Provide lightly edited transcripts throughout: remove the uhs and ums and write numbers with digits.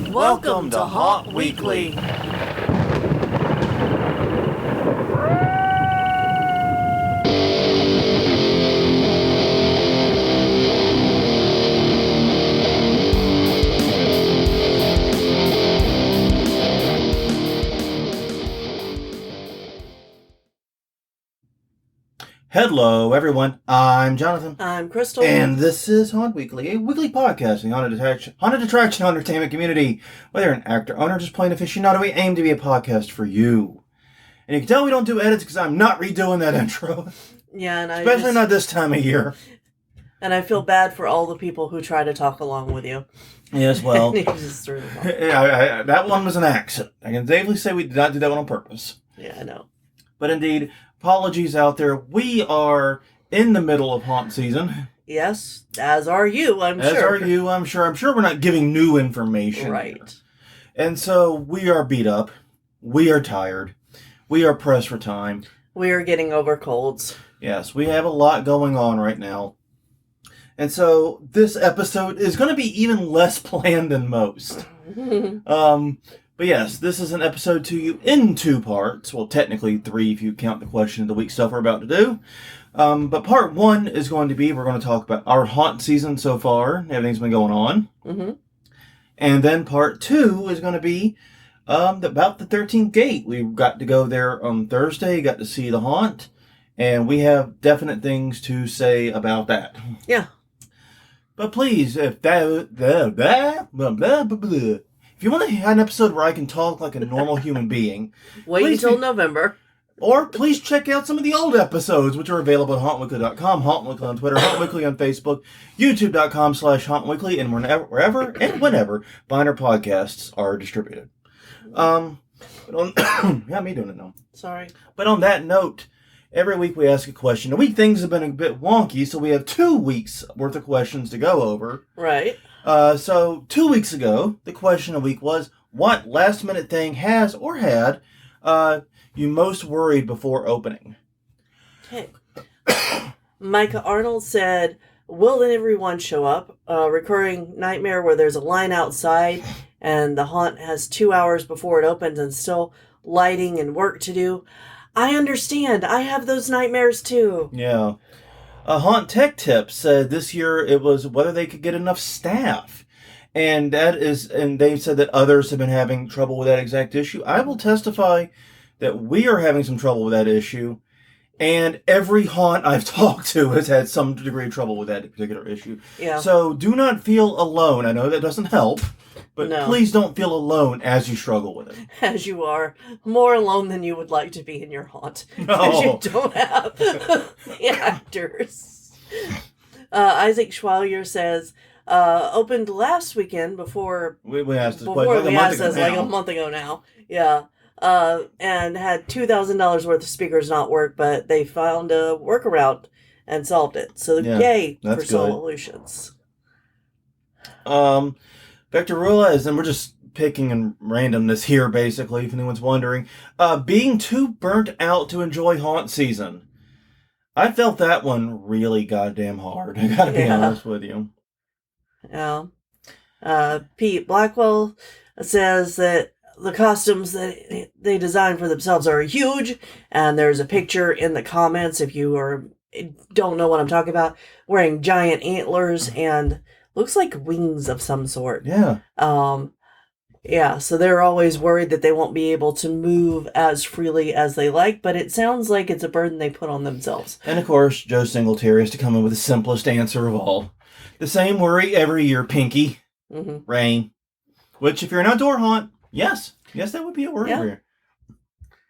Welcome to Haunt Weekly. Hello, everyone. I'm Jonathan. I'm Crystal. And this is Haunt Weekly, a weekly podcast in the haunted attraction entertainment community. Whether you're an actor, owner, or just plain aficionado, we aim to be a podcast for you. And you can tell we don't do edits because I'm not redoing that intro. Yeah, and especially not this time of year. And I feel bad for all the people who try to talk along with you. Yes, well, You just threw them off. that one was an accident. I can safely say we did not do that one on purpose. Yeah, I know. But indeed, apologies out there. We are in the middle of haunt season. Yes, as are you, I'm sure. As are you, I'm sure. I'm sure we're not giving new information. Right. Here. And so we are beat up. We are tired. We are pressed for time. We are getting over colds. Yes, we have a lot going on right now. And so this episode is going to be even less planned than most. But yes, this is an episode to you in 2 parts. Well, technically 3 if you count the question of the week stuff we're about to do. But part 1 is going to be, we're going to talk about our haunt season so far. Everything's been going on. Mm-hmm. And then part 2 is going to be about the 13th Gate. We got to go there on Thursday, got to see the haunt. And we have definite things to say about that. Yeah. But please, if if you want to have an episode where I can talk like a normal human being, wait until November. Or please check out some of the old episodes, which are available at hauntweekly.com, hauntweekly on Twitter, hauntweekly on Facebook, youtube.com/hauntweekly, and wherever and whenever finer podcasts are distributed. Yeah, me doing it now. Sorry. But on that note, every week we ask a question. A week things have been a bit wonky, so we have 2 weeks worth of questions to go over. Right. So 2 weeks ago, the question of the week was, what last minute thing has or had you most worried before opening? Okay. Micah Arnold said, will everyone show up? Recurring nightmare where there's a line outside and the haunt has 2 hours before it opens and still lighting and work to do. I understand. I have those nightmares too. Yeah. Haunt Tech Tips said this year it was whether they could get enough staff. And they said that others have been having trouble with that exact issue. I will testify that we are having some trouble with that issue. And every haunt I've talked to has had some degree of trouble with that particular issue. Yeah. So do not feel alone. I know that doesn't help. But No. Please don't feel alone as you struggle with it. As you are more alone than you would like to be in your haunt. No. Because you don't have the actors. Isaac Schwalier says, opened last weekend before... We asked this before question we asked this like a now. month ago now. Yeah. And had $2,000 worth of speakers not work, but they found a workaround and solved it. So yay for that's good. solutions. Vectorula is, and we're just picking and randomness here, basically, if anyone's wondering. Being too burnt out to enjoy haunt season. I felt that one really goddamn hard. I gotta be honest with you. Yeah. Pete Blackwell says that the costumes that they design for themselves are huge, and there's a picture in the comments if you don't know what I'm talking about, wearing giant antlers and looks like wings of some sort. Yeah. Yeah, so they're always worried that they won't be able to move as freely as they like, but it sounds like it's a burden they put on themselves. And of course, Joe Singletary has to come in with the simplest answer of all. The same worry every year, Pinky. Mm-hmm. Rain. Which, if you're an outdoor haunt, yes, that would be a worry. Yeah.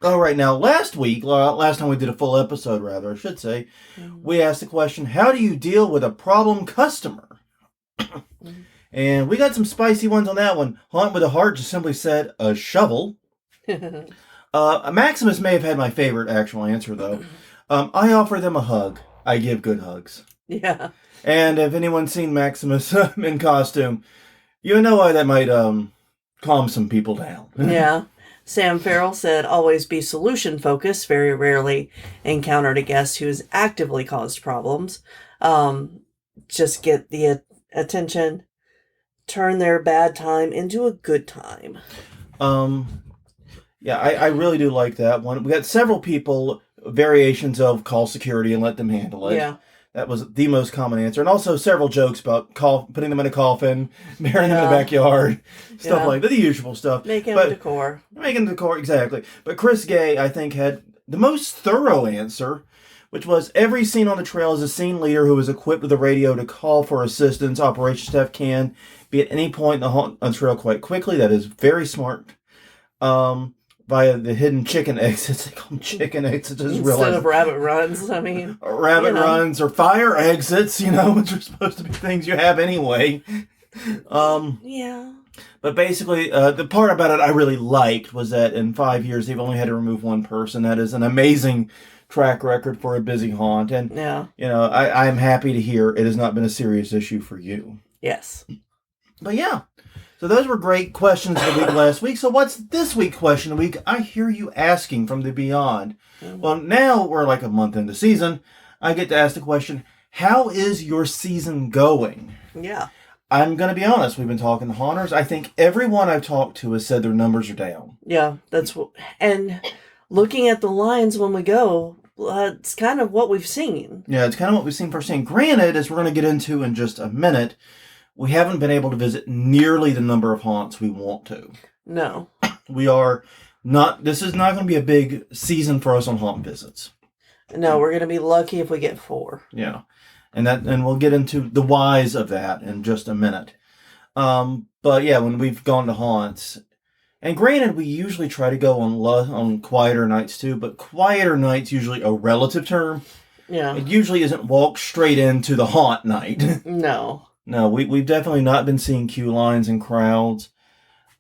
All right, now, last time we did a full episode, rather, I should say, we asked the question, how do you deal with a problem customer? And we got some spicy ones on that one. Haunt with a Heart just simply said, a shovel. Maximus may have had my favorite actual answer, though. I offer them a hug. I give good hugs. Yeah. And if anyone's seen Maximus in costume, you know why that might calm some people down. Yeah. Sam Farrell said, always be solution focused. Very rarely encountered a guest who's actively caused problems. Just get the attention turn their bad time into a good time. Yeah, I really do like that one. We got several people, variations of call security and let them handle it. Yeah. That was the most common answer. And also several jokes about putting them in a coffin, burying them in the backyard, stuff like that, the usual stuff. Making decor. Making decor, exactly. But Chris Gay, I think, had the most thorough answer, which was every scene on the trail is a scene leader who is equipped with a radio to call for assistance. Operation staff can be at any point on the trail quite quickly. That is very smart. Via the hidden chicken exits. They call them chicken exits. Instead of rabbit runs, I mean. Rabbit runs or fire exits, which are supposed to be things you have anyway. Yeah. But basically, the part about it I really liked was that in 5 years, they've only had to remove one person. That is an amazing track record for a busy haunt. And, I'm happy to hear it has not been a serious issue for you. Yes. But yeah. So those were great questions of the week last week. So what's this week's question of the week? I hear you asking from the beyond. Mm-hmm. Well, now we're like a month into season. I get to ask the question, how is your season going? Yeah. I'm going to be honest. We've been talking to haunters. I think everyone I've talked to has said their numbers are down. Yeah, and looking at the lines when we go, it's kind of what we've seen. Yeah, it's kind of what we've seen firsthand. Granted, as we're going to get into in just a minute, we haven't been able to visit nearly the number of haunts we want to. No. We are not, this is not going to be a big season for us on haunt visits. No, we're going to be lucky if we get 4. Yeah. And we'll get into the whys of that in just a minute. But yeah, when we've gone to haunts, and granted, we usually try to go on quieter nights too, but quieter nights usually a relative term. Yeah. It usually isn't walk straight into the haunt night. No. No, we've definitely not been seeing queue lines and crowds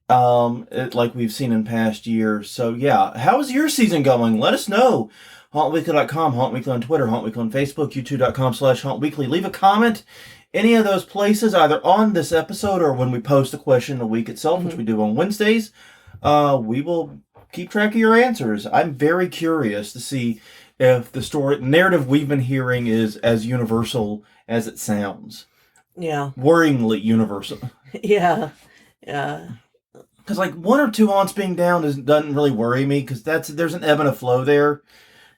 like we've seen in past years. So yeah, how's your season going? Let us know. HauntWeekly.com, HauntWeekly on Twitter, HauntWeekly on Facebook, youtube.com/HauntWeekly. Leave a comment. Any of those places, either on this episode or when we post the question the week itself, which we do on Wednesdays, we will keep track of your answers. I'm very curious to see if the narrative we've been hearing is as universal as it sounds. Yeah. Worryingly universal. Yeah. Yeah. Because like 1 or 2 haunts being down doesn't really worry me, because there's an ebb and a flow there.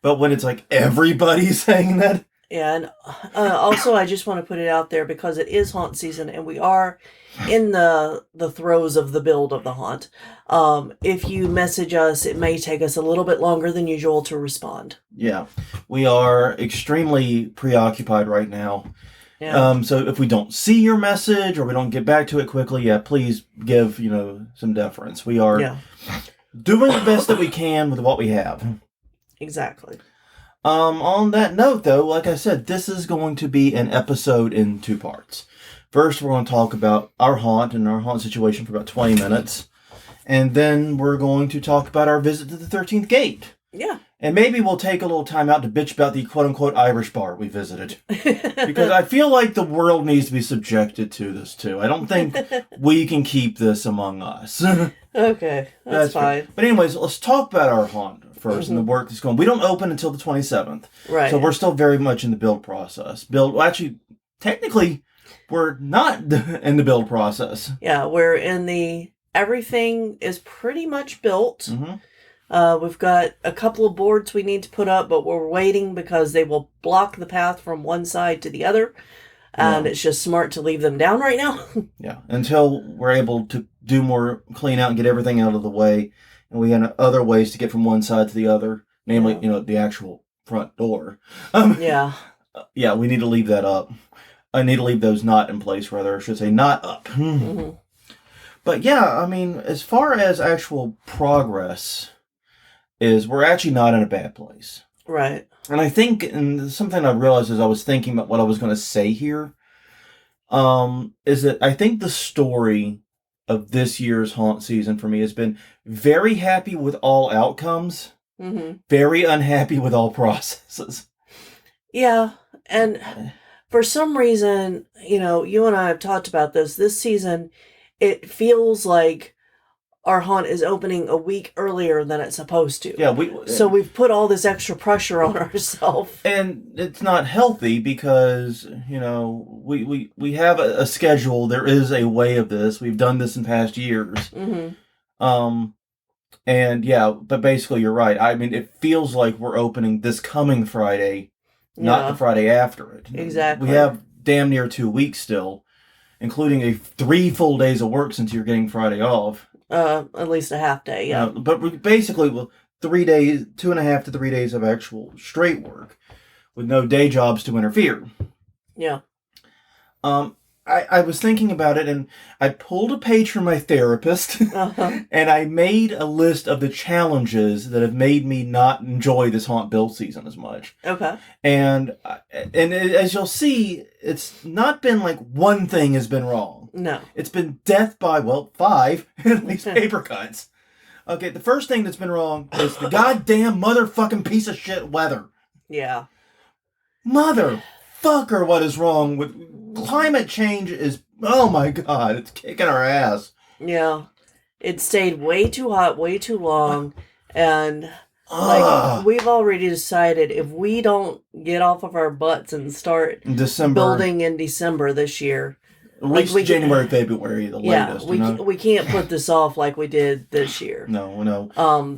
But when it's like everybody saying that. Yeah, and also I just want to put it out there because it is haunt season and we are in the throes of the build of the haunt. If you message us, it may take us a little bit longer than usual to respond. Yeah, we are extremely preoccupied right now. Yeah. So if we don't see your message or we don't get back to it quickly, please give, some deference. We are doing the best that we can with what we have. Exactly. On that note, though, like I said, this is going to be an episode in 2 parts. First, we're going to talk about our haunt and our haunt situation for about 20 minutes. And then we're going to talk about our visit to the 13th Gate. Yeah. And maybe we'll take a little time out to bitch about the quote-unquote Irish bar we visited. Because I feel like the world needs to be subjected to this, too. I don't think we can keep this among us. Okay, that's fine. But anyways, let's talk about our haunt first and the work that's going on. We don't open until the 27th. Right. So we're still very much in the build process. Actually, technically, we're not in the build process. Yeah, we're in everything is pretty much built. Mm-hmm. We've got a couple of boards we need to put up, but we're waiting because they will block the path from one side to the other. And it's just smart to leave them down right now. Yeah, until we're able to do more clean out and get everything out of the way. And we have other ways to get from one side to the other, namely, the actual front door. Yeah. Yeah, we need to leave that up. I need to leave those not in place, rather. I should say not up. Mm-hmm. But yeah, I mean, as far as actual progress we're actually not in a bad place. Right. And I think, and something I realized as I was thinking about what I was going to say here, is that I think the story of this year's haunt season for me has been very happy with all outcomes, very unhappy with all processes. Yeah, and for some reason, you and I have talked about this season, it feels like our haunt is opening a week earlier than it's supposed to. Yeah, So we've put all this extra pressure on ourselves. and it's not healthy because, we have a schedule. There is a way of this. We've done this in past years. Mm-hmm. And yeah, but basically you're right. I mean, it feels like we're opening this coming Friday, not the Friday after it. Exactly. We have damn near 2 weeks still, including 3 full days of work since you're getting Friday off. At least a half day, yeah. But we basically, 3 days, 2.5 to 3 days of actual straight work with no day jobs to interfere. Yeah. I was thinking about it, and I pulled a page from my therapist, and I made a list of the challenges that have made me not enjoy this haunt build season as much. Okay. And as you'll see, it's not been like one thing has been wrong. No. It's been death by, 5, at least paper cuts. Okay, the first thing that's been wrong is the goddamn motherfucking piece of shit weather. Yeah. Motherfucker, what is wrong with... Climate change is, oh my god, it's kicking our ass. Yeah. It stayed way too hot, way too long, and like we've already decided if we don't get off of our butts and start building in December this year. At least January, February, the latest. We can't put this off like we did this year. No.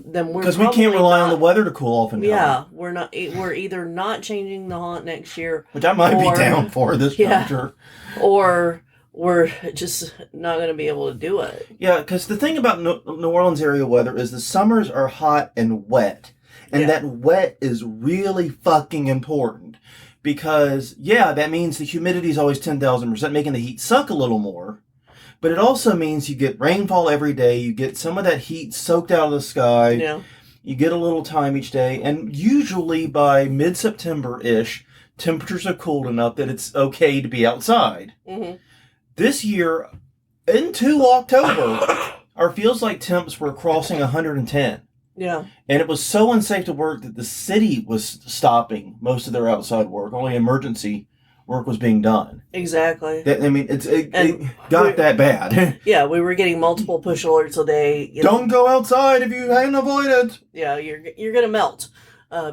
Then we're because we can't rely on the weather to cool off. Yeah, we're not. We're either not changing the haunt next year, which I might be down for this juncture, or we're just not going to be able to do it. Yeah, because the thing about New Orleans area weather is the summers are hot and wet, and that wet is really fucking important. Because, that means the humidity is always 10,000%, making the heat suck a little more. But it also means you get rainfall every day. You get some of that heat soaked out of the sky. Yeah. You get a little time each day. And usually by mid-September-ish, temperatures are cooled enough that it's okay to be outside. Mm-hmm. This year, into October, our feels-like temps were crossing 110. Yeah. And it was so unsafe to work that the city was stopping most of their outside work. Only emergency work was being done. Exactly. It got that bad. Yeah, we were getting multiple push alerts a day. Don't go outside if you hadn't avoided. Yeah, you're going to melt,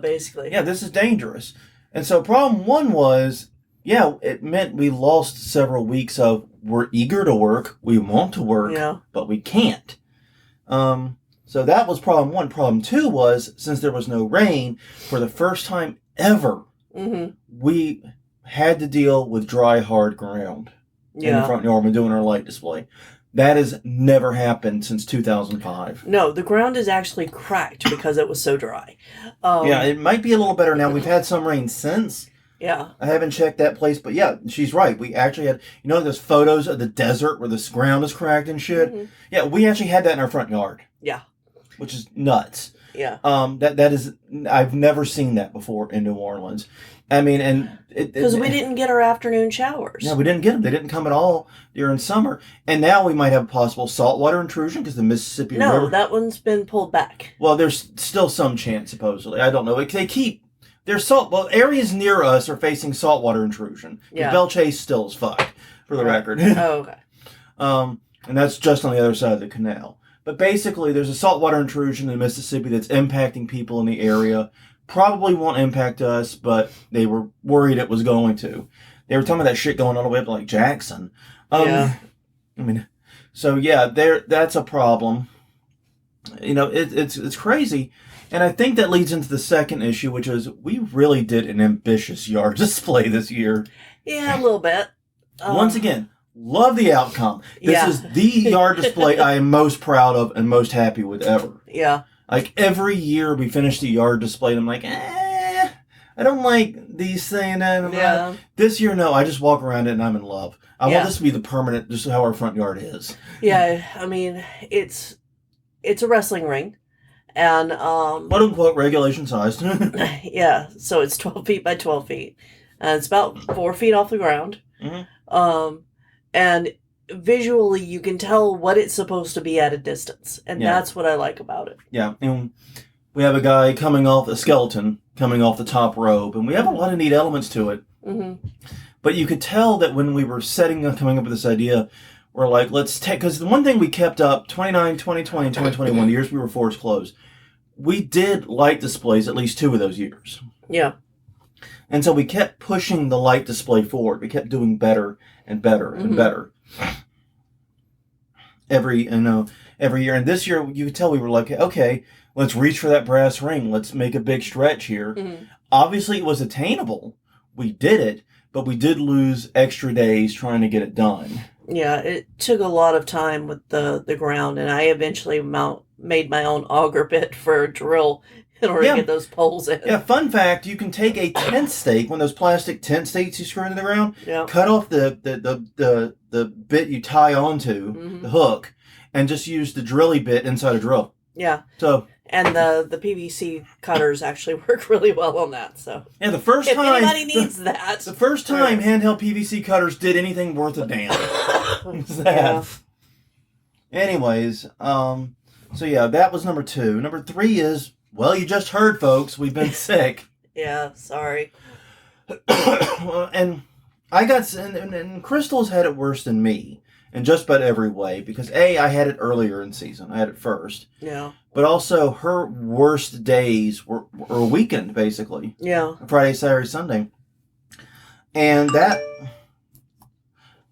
basically. Yeah, this is dangerous. And so problem one was, it meant we lost several weeks of we're eager to work, we want to work, but we can't. So that was problem one. Problem two was, since there was no rain, for the first time ever, we had to deal with dry, hard ground in the front yard when doing our light display. That has never happened since 2005. No, the ground is actually cracked because it was so dry. It might be a little better now. We've had some rain since. Yeah. I haven't checked that place, but she's right. We actually had, those photos of the desert where the ground is cracked and shit? Mm-hmm. Yeah, we actually had that in our front yard. Yeah. Which is nuts. Yeah. That is, I've never seen that before in New Orleans. I mean, and because we didn't get our afternoon showers. No, we didn't get them. They didn't come at all during summer. And now we might have a possible saltwater intrusion because the Mississippi River. No, that one's been pulled back. Well, there's still some chance, supposedly. I don't know. They keep, areas near us are facing saltwater intrusion. Yeah. Belle Chase still is fucked, for the record. Oh, okay. And that's just on the other side of the canal. But basically, there's a saltwater intrusion in Mississippi that's impacting people in the area. Probably won't impact us, but they were worried it was going to. They were talking about that shit going all the way up to like Jackson. I mean, so that's a problem. It's crazy. And I think that leads into the second issue, which is we really did an ambitious yard display this year. Yeah, a little bit. Once again, love the outcome. This is the yard display I am most proud of and most happy with ever. Yeah. Like every year we finish the yard display and I'm like, I don't like these things. This year, no, I just walk around it and I'm in love. I want this to be the permanent, just how our front yard is. Yeah, I mean, it's a wrestling ring. And, quote unquote, regulation sized. Yeah, so it's 12 feet by 12 feet. And it's about 4 feet off the ground. Mm-hmm. And visually you can tell what it's supposed to be at a distance. And that's what I like about it. Yeah. And we have a guy coming off a skeleton, coming off the top rope. And we have a lot of neat elements to it. Mm-hmm. But you could tell that when we were coming up with this idea, we're like, let's take, because the one thing we kept up, 2020, and 2021, the years we were forced closed, we did light displays at least 2 of those years. Yeah. And so we kept pushing the light display forward. We kept doing better and better and better. Every year. And this year, you could tell we were like, okay, let's reach for that brass ring. Let's make a big stretch here. Mm-hmm. Obviously, it was attainable. We did it, but we did lose extra days trying to get it done. Yeah, it took a lot of time with the ground, and I eventually made my own auger bit for a drill in order to get those poles in. Yeah, fun fact, you can take a tent stake, one of those plastic tent stakes you screw into the ground, yeah. cut off the bit you tie onto, the hook, and just use the drilly bit inside a drill. Yeah. So, and the PVC cutters actually work really well on that. So yeah, the first if time anybody needs that, the first time handheld PVC cutters did anything worth a damn. Yeah. Anyways, so yeah, that was number 2. Number 3 is, well, you just heard, folks, we've been sick. Yeah, sorry. And I got, and Crystal's had it worse than me in just about every way, because A, I had it earlier in season. I had it first. Yeah. But also, her worst days were a weekend, basically. Yeah. Friday, Saturday, Sunday. And that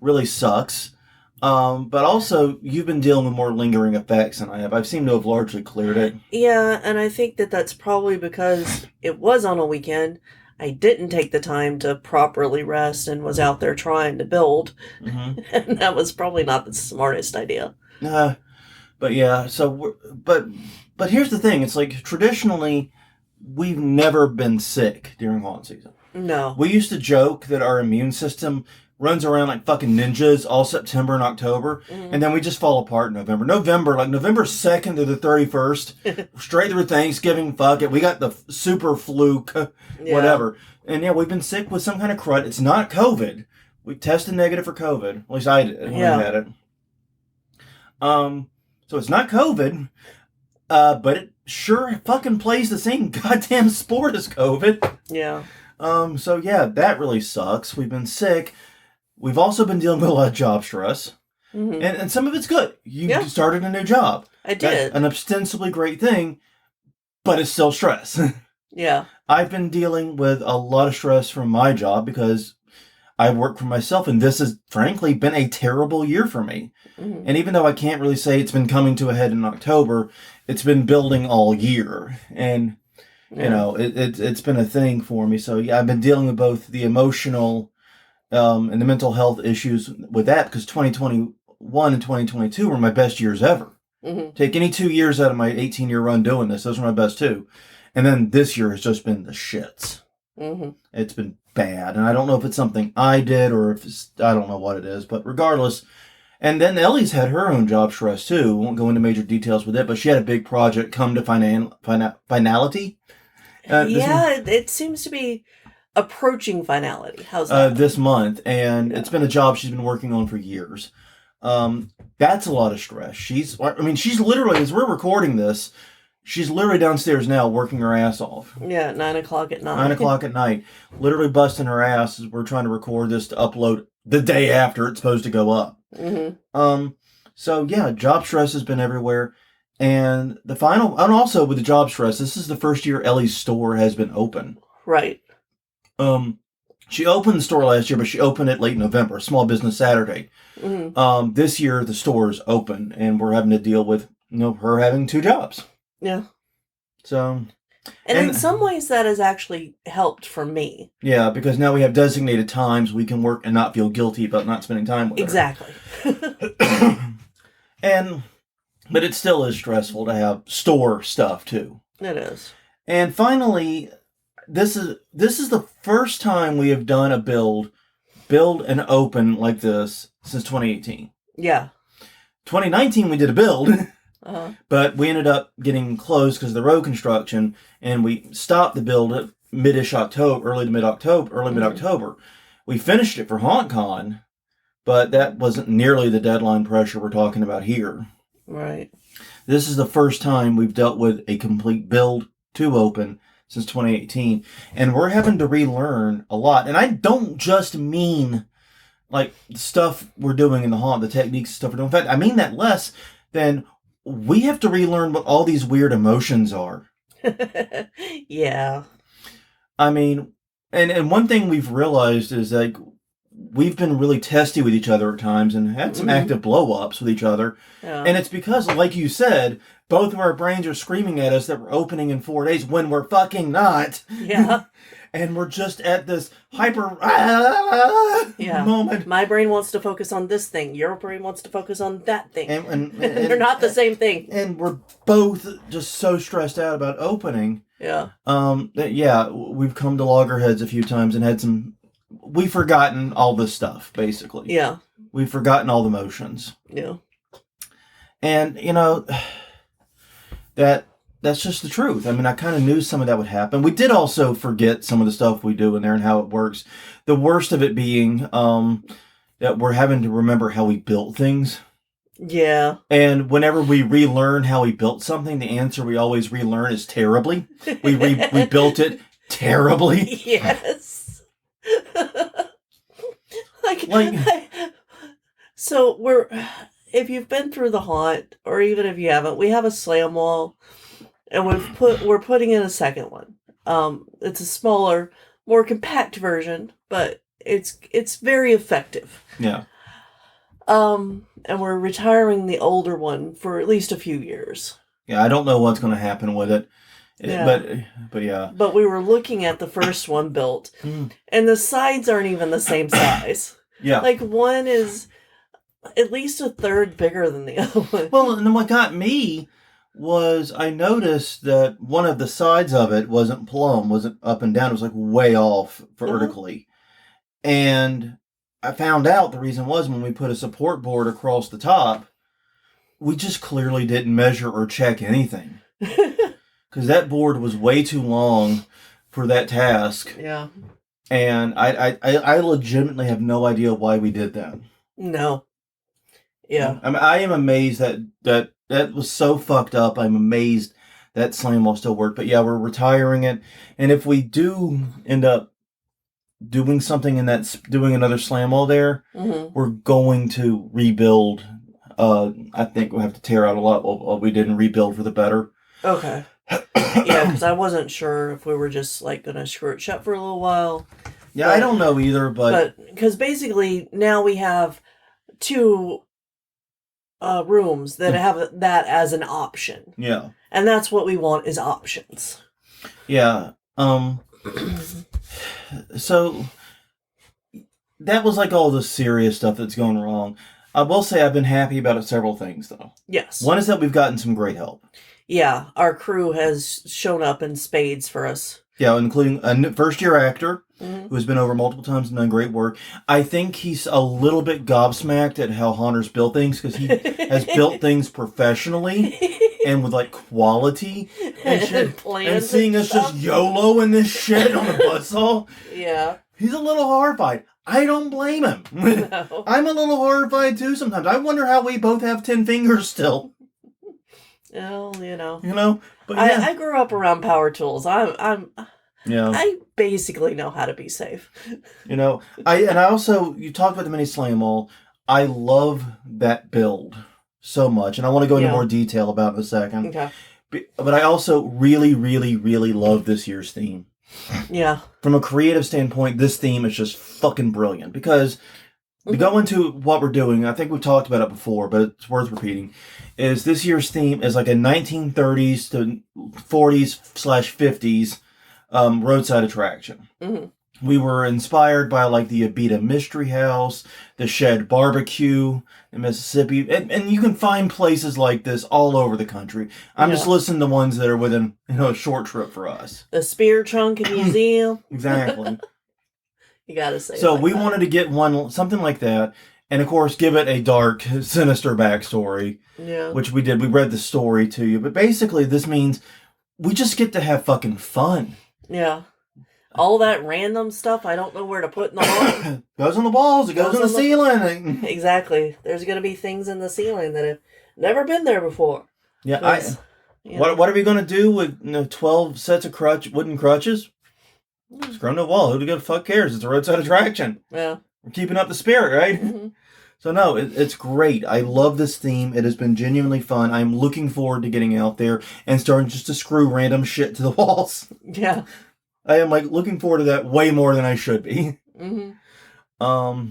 really sucks. But also, you've been dealing with more lingering effects than I have. I've seemed to have largely cleared it. Yeah, and I think that's probably because it was on a weekend. I didn't take the time to properly rest and was out there trying to build. Mm-hmm. And that was probably not the smartest idea. But yeah, so, but here's the thing. It's like, traditionally, we've never been sick during haunt season. No. We used to joke that our immune system runs around like fucking ninjas all September and October, and then we just fall apart in November. Like November 2nd to the 31st, straight through Thanksgiving, fuck it. We got the super fluke, whatever. And yeah, we've been sick with some kind of crud. It's not COVID. We tested negative for COVID. At least I did when I had it. So it's not COVID, but it sure fucking plays the same goddamn sport as COVID. Yeah. So yeah, that really sucks. We've been sick. We've also been dealing with a lot of job stress. Mm-hmm. And some of it's good. You started a new job. I did. That's an ostensibly great thing, but it's still stress. Yeah. I've been dealing with a lot of stress from my job because I work for myself, and this has frankly been a terrible year for me. Mm-hmm. And even though I can't really say it's been coming to a head in October, it's been building all year. And, you know, it's been a thing for me. So yeah, I've been dealing with both the emotional and the mental health issues with that, because 2021 and 2022 were my best years ever. Mm-hmm. Take any 2 years out of my 18-year run doing this, those were my best 2. And then this year has just been the shits. Mm-hmm. It's been bad. And I don't know if it's something I did or if it's, I don't know what it is, but regardless. And then Ellie's had her own job stress too. Won't go into major details with it, but she had a big project come to finality. It seems to be approaching finality. How's that? This month. And it's been a job she's been working on for years. That's a lot of stress. She's literally, as we're recording this, she's literally downstairs now working her ass off. Yeah, 9 o'clock at night. 9 o'clock at night. Literally busting her ass as we're trying to record this to upload the day after it's supposed to go up. Mm-hmm. So yeah, job stress has been everywhere. And also with the job stress, this is the first year Ellie's store has been open. Right. She opened the store last year, but she opened it late November, Small Business Saturday. Mm-hmm. This year the store is open, and we're having to deal with her having 2 jobs. Yeah. So. And in some ways that has actually helped for me. Yeah, because now we have designated times we can work and not feel guilty about not spending time with her. Exactly. But it still is stressful to have store stuff too. It is. And finally, this is the first time we have done a build and open like this since 2018. Yeah. 2019 we did a build. Uh-huh. But we ended up getting closed because of the road construction, and we stopped the build at mid-ish October, early mid-October. We finished it for HauntCon, but that wasn't nearly the deadline pressure we're talking about here. Right. This is the first time we've dealt with a complete build to open since 2018, and we're having to relearn a lot. And I don't just mean like stuff we're doing in the haunt, the techniques and stuff we're doing. In fact, I mean that less than we have to relearn what all these weird emotions are. Yeah. I mean, and one thing we've realized is like we've been really testy with each other at times and had some active blow-ups with each other. Yeah. And it's because, like you said, both of our brains are screaming at us that we're opening in 4 days when we're fucking not. Yeah. And we're just at this hyper Yeah. moment. My brain wants to focus on this thing. Your brain wants to focus on that thing. And They're not the same thing. And we're both just so stressed out about opening. Yeah. That, yeah, we've come to loggerheads a few times and had some... We've forgotten all this stuff, basically. Yeah. We've forgotten all the motions. Yeah. And, you know, that's just the truth. I mean, I kind of knew some of that would happen. We did also forget some of the stuff we do in there and how it works. The worst of it being that we're having to remember how we built things. Yeah. And whenever we relearn how we built something, the answer we always relearn is terribly. We built it terribly. Yes. So if you've been through the haunt, or even if you haven't, we have a slam wall, and we're putting in a second one. It's a smaller, more compact version, but it's very effective. Yeah. And we're retiring the older one for at least a few years. Yeah, I don't know what's going to happen with it. Yeah. But yeah. But we were looking at the first one built, and the sides aren't even the same size. Yeah. Like, one is at least a third bigger than the other one. Well, and then what got me was I noticed that one of the sides of it wasn't plumb, wasn't up and down. It was like way off vertically. And I found out the reason was when we put a support board across the top, we just clearly didn't measure or check anything. Because that board was way too long for that task. Yeah. And I legitimately have no idea why we did that. No. Yeah. I mean, I am amazed that was so fucked up. I'm amazed that slam wall still worked. But yeah, we're retiring it. And if we do end up doing something doing another slam wall there, we're going to rebuild. I think we'll have to tear out a lot of what we didn't rebuild for the better. Okay. Yeah, because I wasn't sure if we were just like going to screw it shut for a little while. Yeah, I don't know either, but because basically now we have two rooms that have that as an option. Yeah. And that's what we want, is options. Yeah. So that was like all the serious stuff that's going wrong. I will say I've been happy about several things, though. Yes. One is that we've gotten some great help. Yeah, our crew has shown up in spades for us. Yeah, including a first-year actor who has been over multiple times and done great work. I think he's a little bit gobsmacked at how Haunters built things, because he has built things professionally and with, like, quality and shit. And seeing us just YOLO in this shit on the buzzsaw. Yeah. He's a little horrified. I don't blame him. No. I'm a little horrified, too, sometimes. I wonder how we both have 10 fingers still. Well, you know. You know? But yeah. I grew up around power tools. Yeah. I basically know how to be safe. You know, I also, you talked about the mini slam wall. I love that build so much, and I want to go into more detail about it in a second. Okay. But I also really, really, really love this year's theme. Yeah. From a creative standpoint, this theme is just fucking brilliant, because to go into what we're doing, I think we've talked about it before, but it's worth repeating, is this year's theme is like a 1930s to 40s/50s roadside attraction. We were inspired by like the Abita Mystery House, the Shed Barbecue in Mississippi, and you can find places like this all over the country. I'm just listing the ones that are within a short trip for us. The Spear Trunk Museum. Exactly. You gotta say. So we wanted to get something like that, and of course give it a dark, sinister backstory. Yeah. Which we did. We read the story to you, but basically this means we just get to have fucking fun. Yeah. All that random stuff I don't know where to put in the wall. Goes on the walls, it goes on the ceiling. Exactly. There's going to be things in the ceiling that have never been there before. Yeah, what are we going to do with 12 sets of wooden crutches? Just go on the wall. Who the fuck cares? It's a roadside attraction. Yeah. We're keeping up the spirit, right? Mm-hmm. So no, it's great. I love this theme. It has been genuinely fun. I'm looking forward to getting out there and starting just to screw random shit to the walls. Yeah. I am like looking forward to that way more than I should be. Mm-hmm.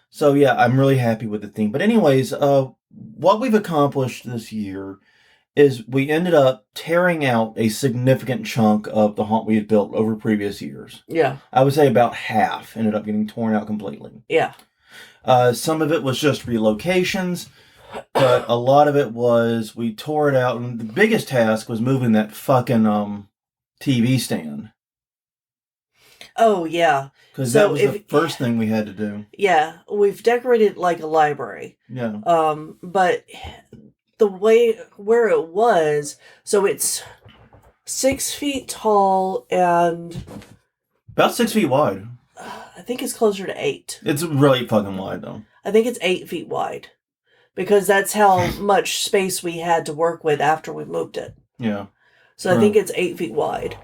So yeah, I'm really happy with the theme. But anyways, what we've accomplished this year is we ended up tearing out a significant chunk of the haunt we had built over previous years. Yeah. I would say about half ended up getting torn out completely. Yeah. Some of it was just relocations, but a lot of it was we tore it out, and the biggest task was moving that fucking TV stand. Oh, yeah. Because So that was the first thing we had to do. Yeah, we've decorated like a library. Yeah. But the way where it was, so it's 6 feet tall and About 6 feet wide. I think it's closer to 8. It's really fucking wide, though. I think it's 8 feet wide because that's how much space we had to work with after we moved it. Yeah. So I think it's 8 feet wide.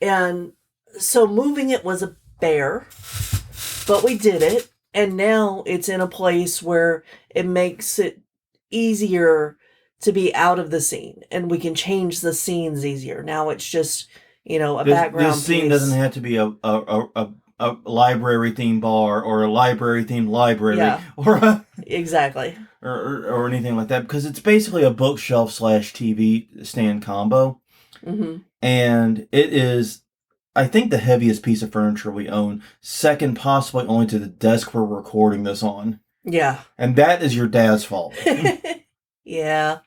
And so moving it was a bear, but we did it. And now it's in a place where it makes it easier to be out of the scene, and we can change the scenes easier. Now it's just, a background This scene piece. doesn't have to be a library themed bar or a library themed library, Yeah. or Exactly. or anything like that, because it's basically a bookshelf / TV stand combo, Mm-hmm. and it is, I think, the heaviest piece of furniture we own, second possibly only to the desk we're recording this on. Yeah. And that is your dad's fault. Yeah.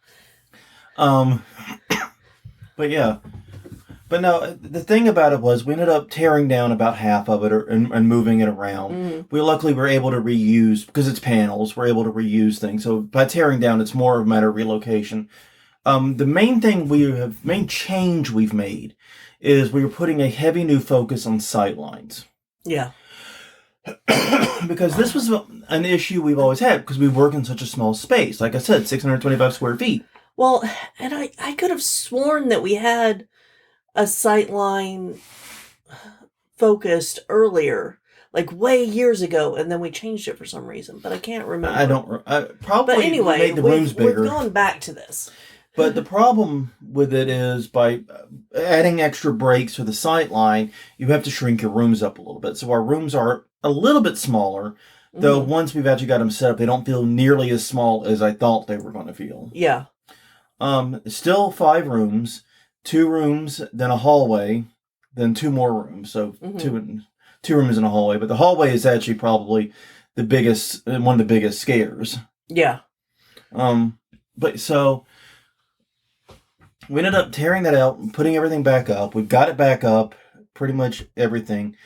But yeah. But no, the thing about it was we ended up tearing down about half of it and moving it around. Mm. We luckily were able to reuse, because it's panels, we're able to reuse things. So by tearing down, it's more of a matter of relocation. The main change we've made is we were putting a heavy new focus on sightlines. Yeah. Because this was an issue we've always had, because we work in such a small space. Like I said, 625 square feet. Well, and I could have sworn that we had a sightline focused earlier, like way years ago, and then we changed it for some reason, but I can't remember. I don't... probably But anyway, made the rooms bigger. we've gone back to this. But the problem with it is by adding extra breaks for the sight line, you have to shrink your rooms up a little bit. So our rooms are a little bit smaller, though once we've actually got them set up, they don't feel nearly as small as I thought they were going to feel. Yeah. Still 5 rooms, 2 rooms, then a hallway, then 2 more rooms. So 2 rooms and a hallway. But the hallway is actually probably one of the biggest scares. Yeah. But so... we ended up tearing that out and putting everything back up. We've got it back up, pretty much everything.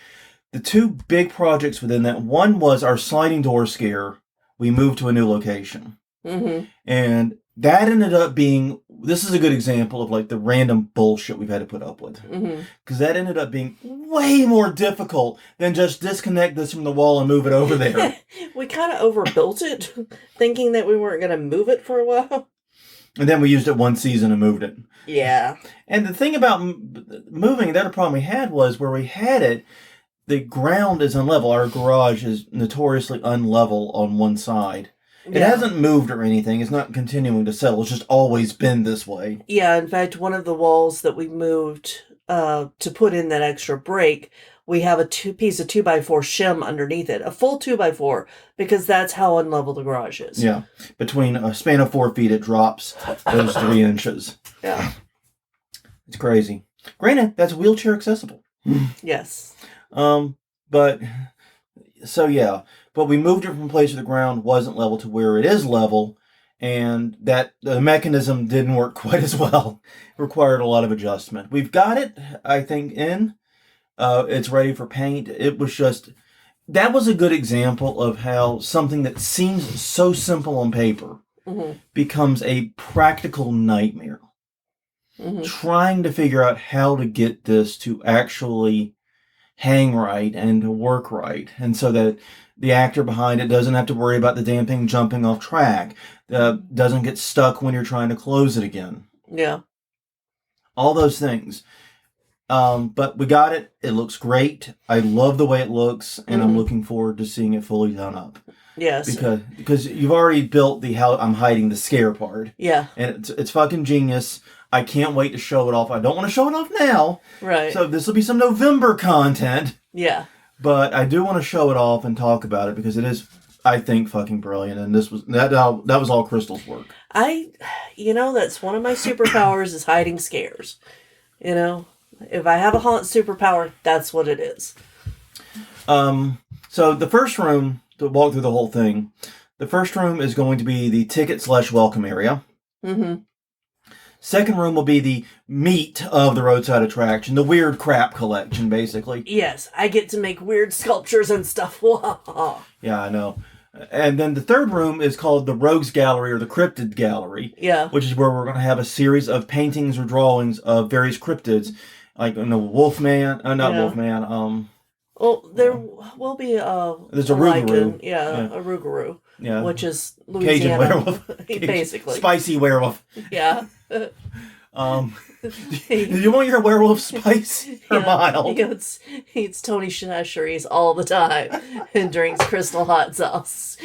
The 2 big projects within that, one was our sliding door scare. We moved to a new location. Mm-hmm. And that ended up being, this is a good example of like the random bullshit we've had to put up with. Because that ended up being way more difficult than just disconnect this from the wall and move it over there. We kind of overbuilt it, thinking that we weren't going to move it for a while. And then we used it one season and moved it. Yeah. And the thing about moving, the other problem we had was where we had it, the ground is unlevel. Our garage is notoriously unlevel on one side. It hasn't moved or anything. It's not continuing to settle. It's just always been this way. Yeah, in fact, one of the walls that we moved to put in that extra break, we have a piece of 2x4 shim underneath it. A full 2x4, because that's how unlevel the garage is. Yeah. Between a span of 4 feet, it drops those 3 inches. Yeah. It's crazy. Granted, that's wheelchair accessible. Yes. But we moved it from a place where the ground wasn't level to where it is level, and that the mechanism didn't work quite as well. It required a lot of adjustment. We've got it, I think, in. It's ready for paint. It was just, that was a good example of how something that seems so simple on paper becomes a practical nightmare. Trying to figure out how to get this to actually hang right and to work right, and so that the actor behind it doesn't have to worry about the damn thing jumping off track, doesn't get stuck when you're trying to close it again. Yeah. All those things. But we got it. It looks great. I love the way it looks, and I'm Mhm. looking forward to seeing it fully done up. Yes. Because you've already built the how I'm hiding the scare part, Yeah. and it's fucking genius. I can't wait to show it off. I don't want to show it off now, Right. so this will be some November content. Yeah. But I do want to show it off and talk about it because it is, I think, fucking brilliant. And that was all Crystal's work. That's one of my superpowers is hiding scares. If I have a haunt superpower, that's what it is. So the first room, to walk through the whole thing, the first room is going to be the ticket/welcome area. Mm-hmm. Second room will be the meat of the roadside attraction, the weird crap collection, basically. Yes, I get to make weird sculptures and stuff. Yeah, I know. And then the third room is called the Rogues Gallery or the Cryptid Gallery. Yeah. Which is where we're going to have a series of paintings or drawings of various cryptids, like Wolfman, not Yeah. Wolfman. Well, there will be There's a Rougarou. lichen, Yeah. a Rougarou, Yeah, which is Cajun Louisiana, werewolf, basically. spicy werewolf. Yeah. Do you want your werewolf spicy or mild? He eats Tony Chachere's all the time and drinks Crystal hot sauce.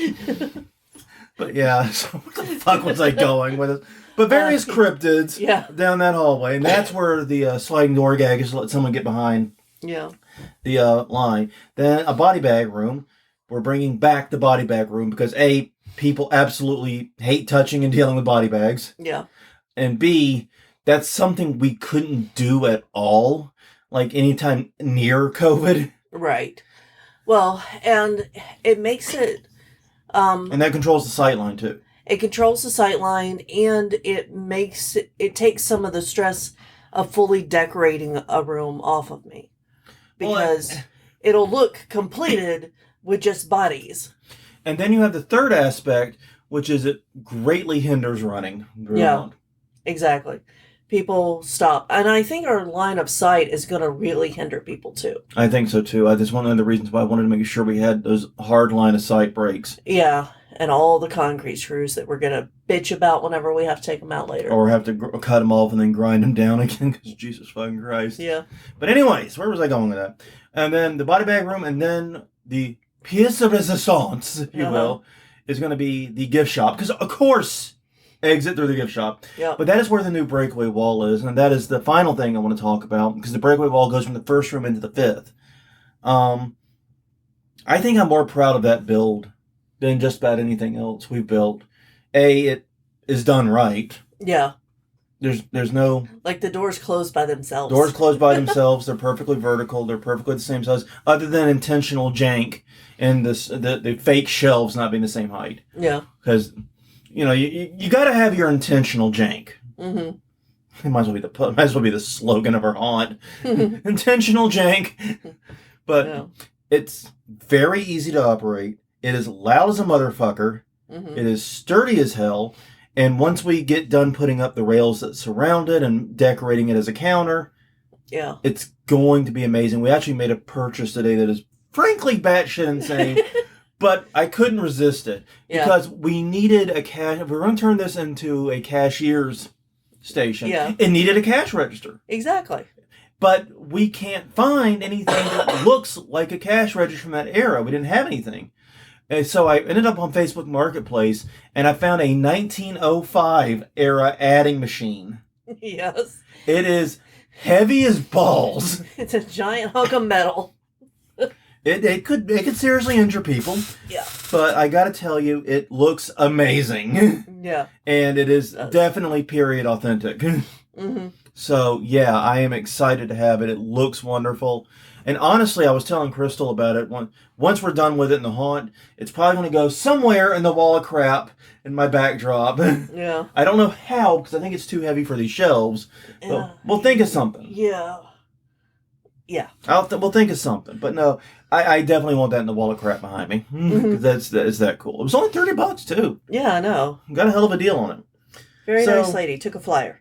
But yeah, so what the fuck was I going with it? But various cryptids down that hallway, and that's where the sliding door gag is to let someone get behind Yeah. the line. Then a body bag room. We're bringing back the body bag room because A, people absolutely hate touching and dealing with body bags. Yeah. And B, that's something we couldn't do at all, like anytime near COVID. Right. Well, and it makes it And that controls the sight line too. it controls the sight line and it takes some of the stress of fully decorating a room off of me. Because it'll look completed with just bodies. And then you have the third aspect, which is it greatly hinders running. Yeah. Exactly. People stop. And I think our line of sight is going to really hinder people too. I think so too. That's one of the reasons why I wanted to make sure we had those hard line of sight breaks. Yeah. And all the concrete screws that we're going to bitch about whenever we have to take them out later. Or have to cut them off and then grind them down again because Jesus fucking Christ. Yeah. But anyways, where was I going with that? And then the body bag room and then the pièce de résistance, if you will, is going to be the gift shop. Because, of course, exit through the gift shop. Yeah. But that is where the new breakaway wall is. And that is the final thing I want to talk about. Because the breakaway wall goes from the first room into the fifth. I think I'm more proud of that build than just about anything else we've built. A, it is done right. Yeah. There's no... Like the doors closed by themselves. Doors closed by themselves. They're perfectly vertical. They're perfectly the same size. Other than intentional jank and the fake shelves not being the same height. Yeah. Because, you got to have your intentional jank. Mm-hmm. It might as well be the slogan of our haunt. Intentional jank. But it's very easy to operate. It is loud as a motherfucker. Mm-hmm. It is sturdy as hell. And once we get done putting up the rails that surround it and decorating it as a counter, it's going to be amazing. We actually made a purchase today that is frankly batshit insane, but I couldn't resist it because we needed a cash. If we were going to turn this into a cashier's station, it needed a cash register. Exactly. But we can't find anything that looks like a cash register from that era. We didn't have anything. And so I ended up on Facebook Marketplace, and I found a 1905 era adding machine. Yes. It is heavy as balls. It's a giant hunk of metal. It could seriously injure people. Yeah. But I got to tell you, it looks amazing. Yeah. And it is definitely period authentic. Mm-hmm. So yeah, I am excited to have it. It looks wonderful. And honestly, I was telling Crystal about it. Once we're done with it in the haunt, it's probably going to go somewhere in the wall of crap in my backdrop. Yeah. I don't know how, because I think it's too heavy for these shelves. But we'll think of something. Yeah. Yeah. We'll think of something. But no, I definitely want that in the wall of crap behind me. Because that's that cool. It was only $30 too. Yeah, I know. Got a hell of a deal on it. Very nice lady. Took a flyer.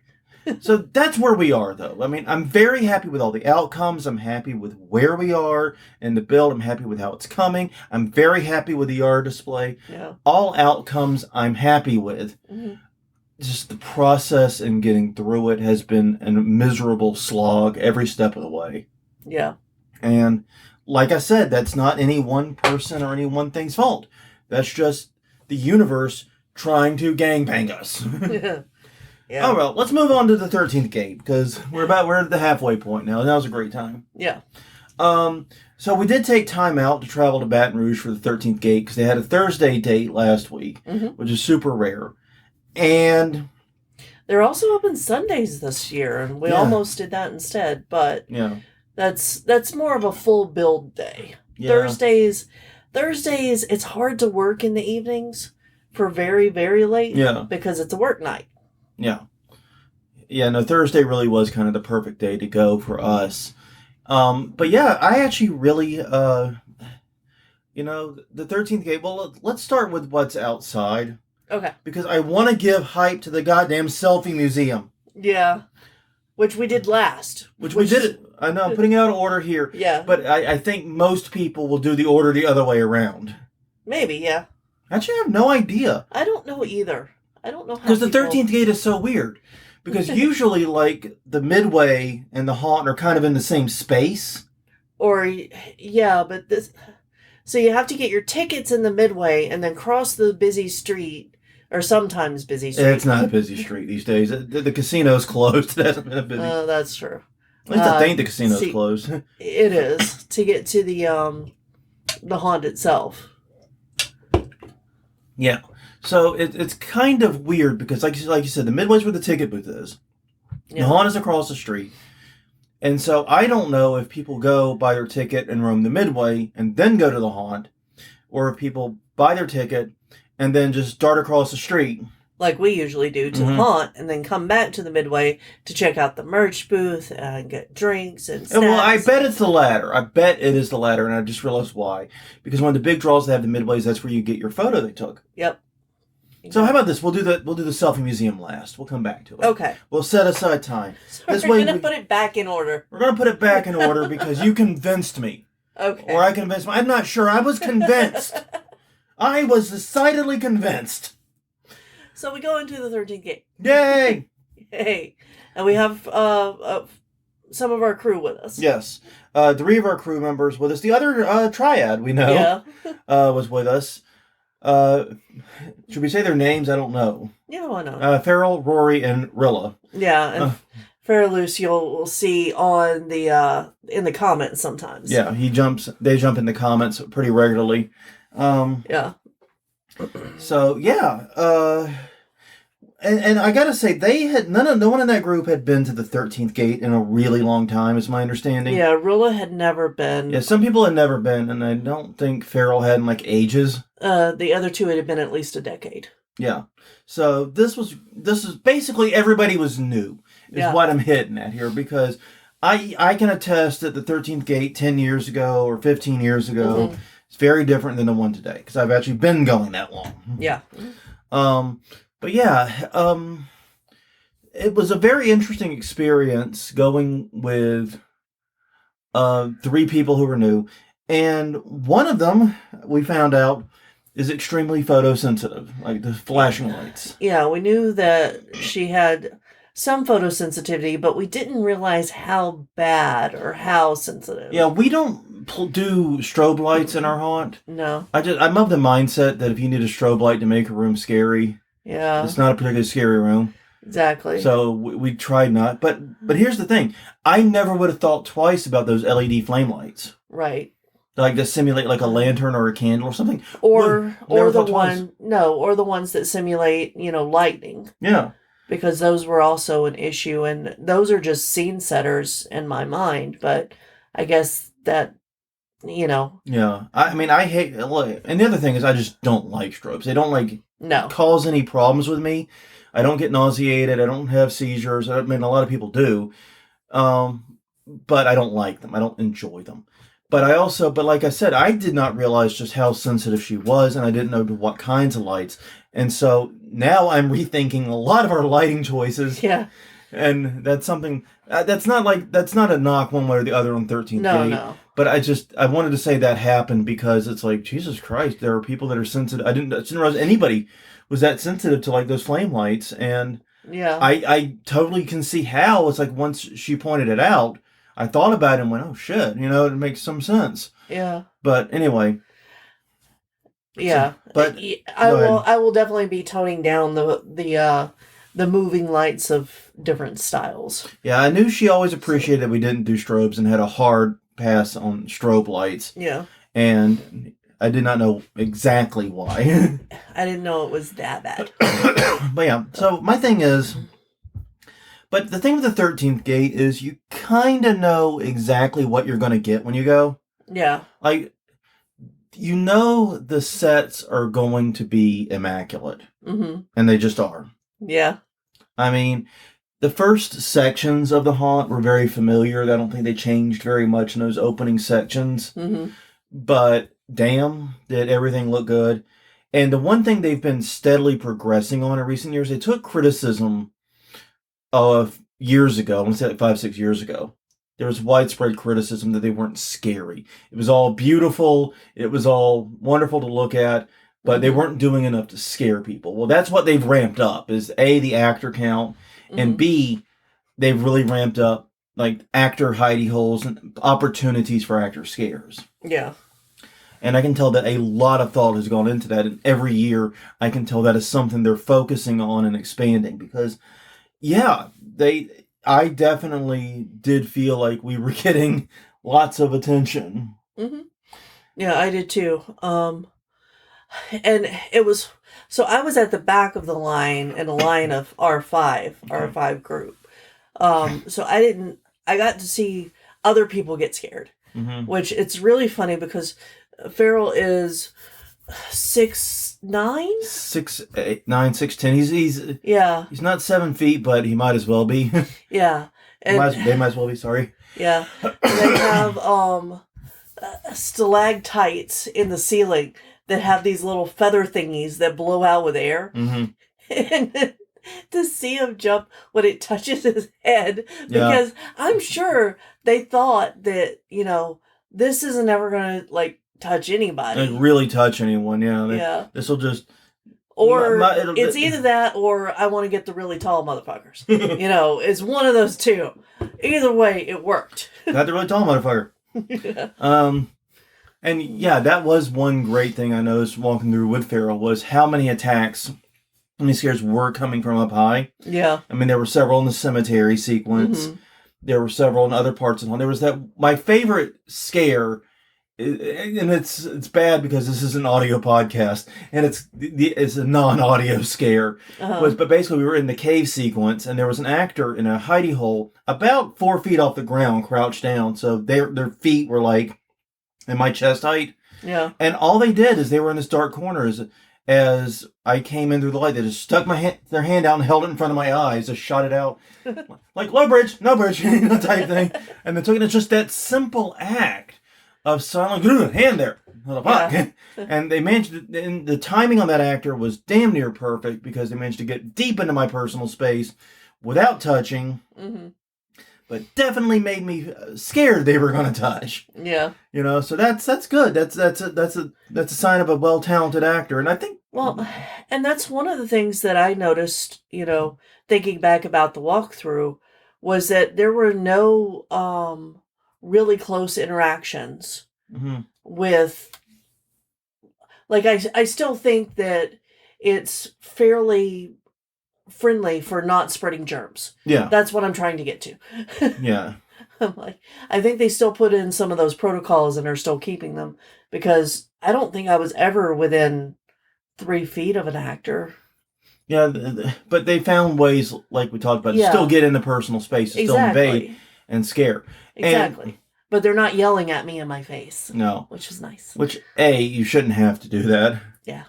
So that's where we are, though. I mean, I'm very happy with all the outcomes. I'm happy with where we are in the build. I'm happy with how it's coming. I'm very happy with the yard display. Yeah. All outcomes I'm happy with. Mm-hmm. just the process in getting through it has been a miserable slog every step of the way. Yeah. And like I said, that's not any one person or any one thing's fault. That's just the universe trying to gangbang us. Yeah. Oh, well, let's move on to the 13th gate, because we're at the halfway point now. That was a great time. Yeah. So we did take time out to travel to Baton Rouge for the 13th gate, because they had a Thursday date last week, which is super rare. And they're also open Sundays this year, and we almost did that instead, but yeah, that's more of a full build day. Yeah. Thursdays, it's hard to work in the evenings for very, very late because it's a work night. Yeah. Yeah, no, Thursday really was kind of the perfect day to go for us. But yeah, I actually really, the 13th gate, well, let's start with what's outside. Okay. Because I want to give hype to the goddamn selfie museum. Yeah. Which we did last. Which we did it. I know, I'm putting out an order here. Yeah. But I think most people will do the order the other way around. Maybe, yeah. Actually, I have no idea. I don't know either. I don't know how. Because the 13th gate is so weird. Because usually, like, the Midway and the Haunt are kind of in the same space. Or, yeah, but this... So you have to get your tickets in the Midway and then cross the busy street, or sometimes busy street. It's not a busy street these days. The casino's closed. It hasn't been a busy... that's true. At least I think the casino's closed. It is, to get to the Haunt itself. Yeah. So it's kind of weird because, like you said, the Midway's where the ticket booth is. Yeah. The Haunt is across the street. And so I don't know if people go buy their ticket and roam the Midway and then go to the Haunt, or if people buy their ticket and then just dart across the street. Like we usually do to the Haunt, and then come back to the Midway to check out the merch booth and get drinks and snacks. Well, I bet it's the latter. I bet it is the latter, and I just realized why. Because one of the big draws they have the Midways, that's where you get your photo they took. Yep. So how about this? We'll do the selfie museum last. We'll come back to it. Okay. We'll set aside time. So we're going to put it back in order. We're going to put it back in order because you convinced me. Okay. Or I convinced me. I'm not sure. I was convinced. I was decidedly convinced. So we go into the 13th gate. Yay! Yay. And we have some of our crew with us. Yes. 3 of our crew members with us. The other triad we know was with us. Should we say their names? I don't know. Yeah, why not? Farrell, Rory, and Rilla. Yeah, and Farrelloose you'll see on the in the comments sometimes. Yeah, they jump in the comments pretty regularly. Yeah. So yeah, and I gotta say no one in that group had been to the 13th gate in a really long time, is my understanding. Yeah, Rilla had never been. Yeah, some people had never been, and I don't think Farrell had in like ages. The other two had been at least a decade. Yeah. So this is basically everybody was new, is what I'm hitting at here, because I can attest that the 13th gate 10 years ago or 15 years ago is very different than the one today, because I've actually been going that long. Yeah. But yeah, it was a very interesting experience going with 3 people who were new, and one of them we found out is extremely photosensitive, like the flashing lights. Yeah, we knew that she had some photosensitivity, but we didn't realize how bad or how sensitive. Yeah, we don't do strobe lights in our haunt. No. I'm of the mindset that if you need a strobe light to make a room scary, it's not a particularly scary room. Exactly. So we tried not. But here's the thing. I never would have thought twice about those LED flame lights. Right. Like to simulate like a lantern or a candle or something. Or the ones that simulate, lightning. Yeah. Because those were also an issue, and those are just scene setters in my mind, but I guess that, Yeah. I mean, I hate, and the other thing is I just don't like strobes. They don't cause any problems with me. I don't get nauseated. I don't have seizures. I mean, a lot of people do. But I don't like them. I don't enjoy them. But like I said, I did not realize just how sensitive she was, and I didn't know to what kinds of lights. And so now I'm rethinking a lot of our lighting choices. Yeah. And that's something, that's not a knock one way or the other on 13th Gate. No. But I wanted to say that happened because it's like, Jesus Christ, there are people that are sensitive. I didn't realize anybody was that sensitive to like those flame lights, and Yeah. I totally can see how. It's like once she pointed it out, I thought about it and went, oh shit, it makes some sense. Yeah. But anyway. Yeah. But I will definitely be toning down the moving lights of different styles. yeah, I knew she always appreciated that we didn't do strobes and had a hard pass on strobe lights. Yeah. And I did not know exactly why. I didn't know it was that bad. But yeah, so my thing is, but the thing with the 13th gate is you kind of know exactly what you're going to get when you go. Yeah. Like, the sets are going to be immaculate. Mm-hmm. And they just are. Yeah. I mean, the first sections of the haunt were very familiar. I don't think they changed very much in those opening sections. Mm-hmm. But damn, did everything look good. And the one thing they've been steadily progressing on in recent years, they took criticism of years ago, I want to say like 5-6 years ago. There was widespread criticism that they weren't scary. It was all beautiful. It was all wonderful to look at, but they weren't doing enough to scare people. Well, that's what they've ramped up, is A, the actor count, and B, they've really ramped up like actor hidey holes and opportunities for actor scares. Yeah. And I can tell that a lot of thought has gone into that. And every year I can tell that is something they're focusing on and expanding because, yeah, I definitely did feel like we were getting lots of attention. Mm-hmm. Yeah, I did too. And it was, so I was at the back of the line in a line of R5 group. So I got to see other people get scared, which it's really funny because Farrell is 6'9", 6'9", 6'10". He's not 7 feet, but he might as well be. Yeah, and they might as well be. Sorry. Yeah, they have stalactites in the ceiling that have these little feather thingies that blow out with air, and to see him jump when it touches his head, because I'm sure they thought that this isn't ever gonna touch anybody. And really touch anyone, yeah. This will just... Or it's either that or I want to get the really tall motherfuckers. It's one of those two. Either way, it worked. Got the really tall motherfucker. Yeah. And yeah, that was one great thing I noticed walking through Wood Farrell was how many attacks, how many scares were coming from up high. Yeah. I mean, there were several in the cemetery sequence. Mm-hmm. There were several in other parts of the home. There was my favorite scare, and it's bad because this is an audio podcast and it's a non-audio scare. But basically we were in the cave sequence and there was an actor in a hidey hole about 4 feet off the ground, crouched down, so their feet were like in my chest height. Yeah. And all they did is they were in this dark corner as I came in through the light. They just stuck their hand out and held it in front of my eyes, just shot it out like low bridge, no bridge, type thing, and they took it. It's just that simple act of silent hand there, and they managed to, and the timing on that actor was damn near perfect because they managed to get deep into my personal space without touching, but definitely made me scared they were going to touch. Yeah, so that's good. That's a sign of a well-talented actor, and I think and that's one of the things that I noticed. Thinking back about the walkthrough, was that there were no really close interactions with, I still think that it's fairly friendly for not spreading germs. Yeah. That's what I'm trying to get to. Yeah. I'm I think they still put in some of those protocols and are still keeping them, because I don't think I was ever within 3 feet of an actor. Yeah, but they found ways, like we talked about, to still get into personal space, to still invade and scare. Exactly. But they're not yelling at me in my face. No. Which is nice. Which, you shouldn't have to do that. Yeah.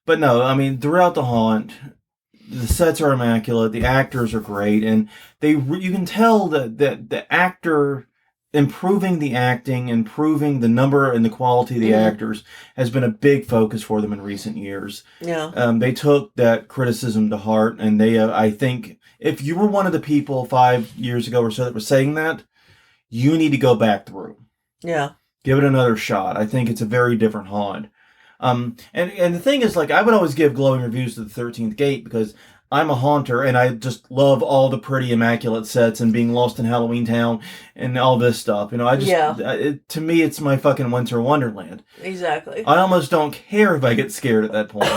But no, I mean, throughout the haunt, the sets are immaculate, the actors are great, and you can tell that the actor improving the acting, improving the number and the quality of the actors has been a big focus for them in recent years. Yeah. They took that criticism to heart, and they, I think, if you were one of the people 5 years ago or so that were saying that, you need to go back through. Yeah. Give it another shot. I think it's a very different haunt. And the thing is, like, I would always give glowing reviews to the 13th Gate because I'm a haunter and I just love all the pretty, immaculate sets and being lost in Halloween Town and all this stuff. You know, to me, it's my fucking winter wonderland. Exactly. I almost don't care if I get scared at that point.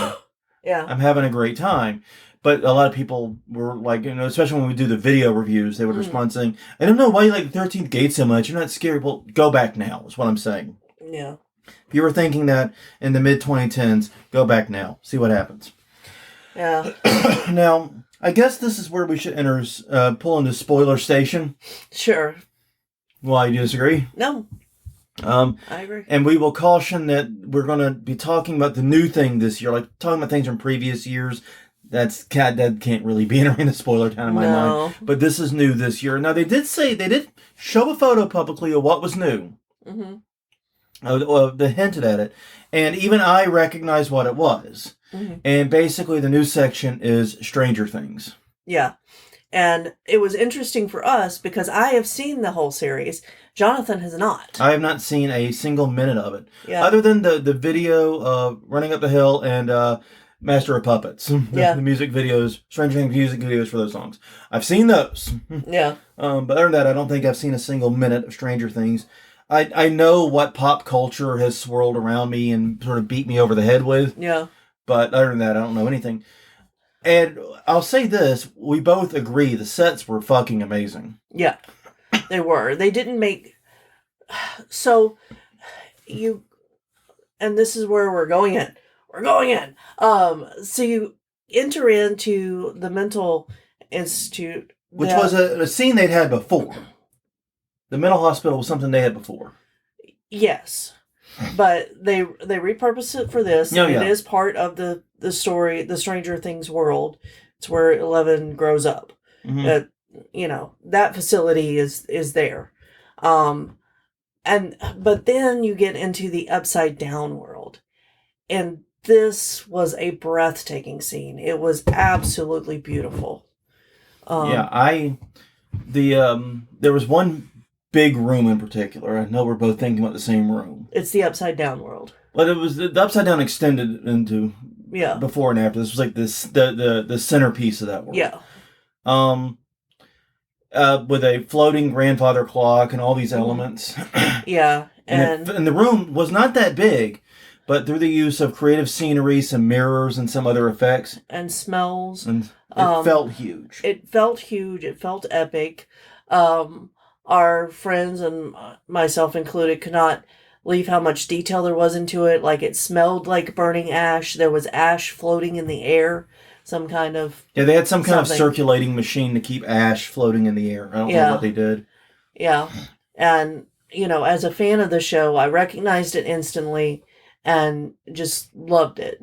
Yeah. I'm having a great time. But a lot of people were like, you know, especially when we do the video reviews, they would respond saying, I don't know why you like the 13th Gate so much. You're not scared. Well, go back now, is what I'm saying. Yeah. If you were thinking that in the mid-2010s, go back now. See what happens. Yeah. Now, I guess this is where we should pull into spoiler station. Sure. Why, do you disagree? No. I agree. And we will caution that we're going to be talking about the new thing this year, like talking about things from previous years. That can't really be in Arena Spoiler Town in my mind. But this is new this year. Now, they did show a photo publicly of what was new. They hinted at it. And even I recognized what it was. And basically, the new section is Stranger Things. Yeah. And it was interesting for us because I have seen the whole series. Jonathan has not. I have not seen a single minute of it. Yeah. Other than the video of Running Up the Hill and Master of Puppets. The music videos, Stranger Things music videos for those songs. I've seen those. Yeah. But other than that, I don't think I've seen a single minute of Stranger Things. I know what pop culture has swirled around me and sort of beat me over the head with. Yeah. But other than that, I don't know anything. And I'll say this, we both agree the sets were fucking amazing. Yeah, they were. They didn't make... So, and this is where we're going in. We're going in. So you enter into the mental institute. Which was a scene they'd had before. The mental hospital was something they had before. Yes. But they repurposed it for this. Yeah. It is part of the story, the Stranger Things world. It's where Eleven grows up. That that facility is there. But then you get into the Upside Down world. And this was a breathtaking scene. It was absolutely beautiful. There was one big room in particular. I know we're both thinking about the same room. It's the Upside Down world. But it was the Upside Down extended into before and after. This was like the centerpiece of that world. Yeah. With a floating grandfather clock and all these elements. Yeah. And the room was not that big, but through the use of creative scenery, some mirrors, and some other effects. And smells. And it felt huge. It felt huge. It felt epic. Our friends and myself included could not leave how much detail there was into it. Like, it smelled like burning ash. There was ash floating in the air. Some kind of... Yeah, they had some kind of circulating machine to keep ash floating in the air. I don't know what they did. Yeah. And, as a fan of the show, I recognized it instantly and just loved it.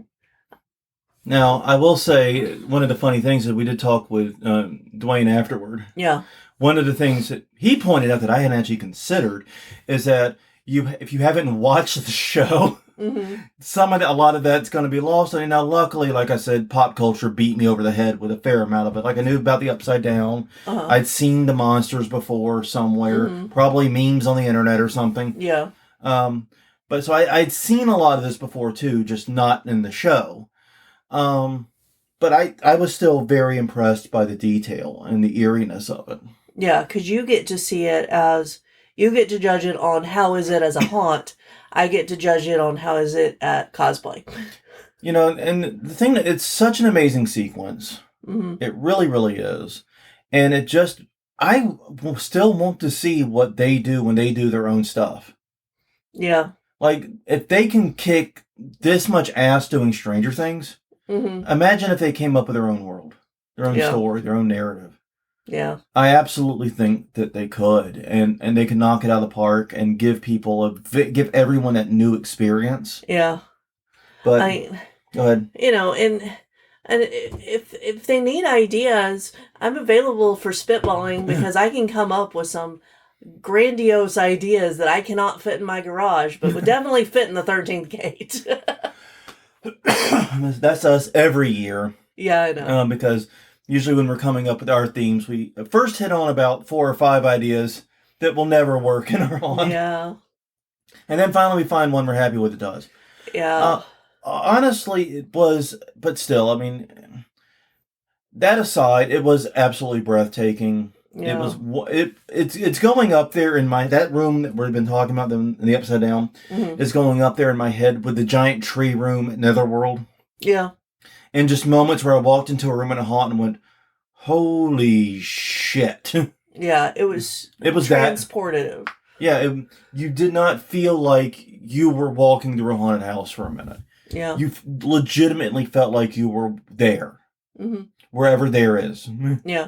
Now, I will say, one of the funny things is we did talk with Dwayne afterward. Yeah. One of the things that he pointed out that I hadn't actually considered is that if you haven't watched the show, a lot of that's going to be lost. And now, luckily, like I said, pop culture beat me over the head with a fair amount of it. Like, I knew about the Upside Down. I'd seen the monsters before somewhere, probably memes on the internet or something. Yeah. But so I'd seen a lot of this before too, just not in the show. But I was still very impressed by the detail and the eeriness of it. Yeah, because you get to see it you get to judge it on how is it as a haunt. I get to judge it on how is it at cosplay. And the thing that it's such an amazing sequence. It really, really is. And I still want to see what they do when they do their own stuff. Yeah. Like, if they can kick this much ass doing Stranger Things, imagine if they came up with their own world, their own story, their own narrative. Yeah. I absolutely think that they could, and they could knock it out of the park and give give everyone that new experience. Yeah. But go ahead. And if they need ideas, I'm available for spitballing because I can come up with some grandiose ideas that I cannot fit in my garage, but would definitely fit in the 13th Gate. That's us every year. Yeah, I know. Because usually when we're coming up with our themes, we first hit on about 4 or 5 ideas that will never work in our haunt. Yeah. And then finally we find one we're happy with it does. Yeah. honestly, it was, but still, I mean, that aside, it was absolutely breathtaking. It was Yeah. it's going up there in my that room that we've been talking about in the Upside Down Hmm. is going up there in my head with the giant tree room at Netherworld, Yeah. and just moments where I walked into a room in a haunt and went, "Holy shit!" Yeah. It was It was that. transportative. Yeah, you did not feel like you were walking through a haunted house for a minute. Yeah. You legitimately felt like you were there, Hmm. wherever there is. Yeah.